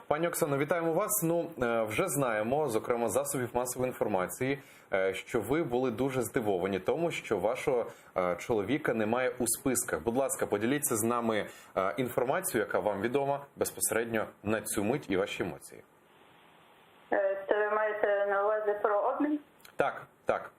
Пані Оксано, вітаємо вас. Вже знаємо, зокрема, з засобів масової інформації, що ви були дуже здивовані тому, що вашого чоловіка немає у списках. Будь ласка, поділіться з нами інформацією, яка вам відома безпосередньо на цю мить і ваші емоції. Це ви маєте на увазі про обмін? Так, так.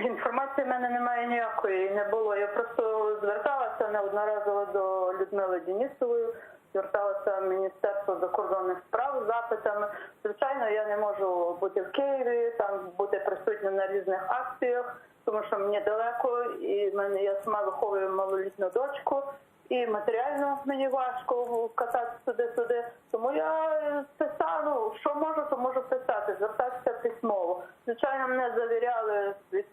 Інформації в мене немає ніякої, не було. Я просто зверталася неодноразово до Людмили Денісової, зверталася в Міністерство закордонних справ з запитами. Звичайно, я не можу бути в Києві, там бути присутнім на різних акціях, тому що мені далеко, і я сама виховую малолітню дочку, і матеріально мені важко кататися туди-сюди. Тому я писала, що можу, то можу писати, звертатися письмово. Звичайно, мене завіряли від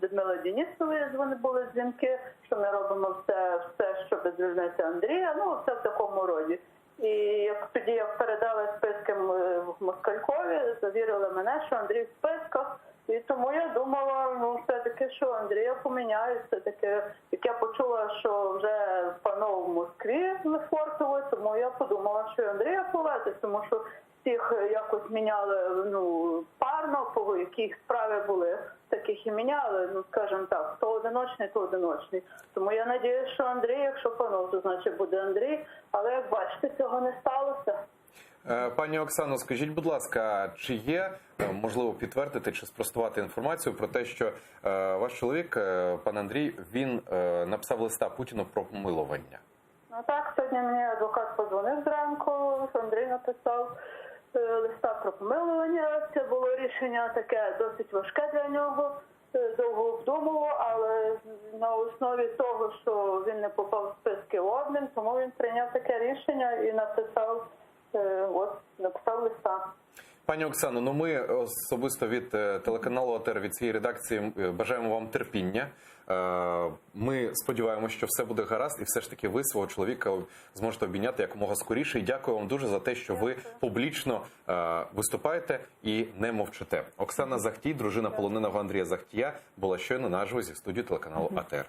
Людмили Денісової, вони були дзвінки, що ми робимо все, щоб звільнити Андрія, все в такому роді. І тоді, як передали списки в Москалькові, завірили мене, що Андрій в списках. І тому я думала, все-таки, що Андрія поміняють, все-таки, як я почула, що вже панов в Москві Лефортово, тому я подумала, що Андрія повезуть, тому що всіх якось міняли парно, по якій справі були, таких і міняли, скажімо так, хто одиночний, то одиночний. Тому я надіюсь, що Андрій, якщо панов, то значить буде Андрій, але як бачите, цього не сталося. Пані Оксано, скажіть, будь ласка, чи є, можливо, підтвердити чи спростувати інформацію про те, що ваш чоловік, пан Андрій, він написав листа Путіну про помилування? Так, сьогодні мені адвокат подзвонив зранку, Андрій написав листа про помилування. Це було рішення таке досить важке для нього, довго обдумував, але на основі того, що він не попав в списки обмін, тому він прийняв таке рішення і написав листа. Пані Оксано, ми особисто від телеканалу АТР, від цієї редакції бажаємо вам терпіння. Ми сподіваємося, що все буде гаразд і все ж таки ви свого чоловіка зможете обійняти якомога скоріше. І дякую вам дуже за те, що ви публічно виступаєте і не мовчите. Оксана Захтій, дружина полоненого Андрія Захтія, була щойно наживо зі студії телеканалу АТР.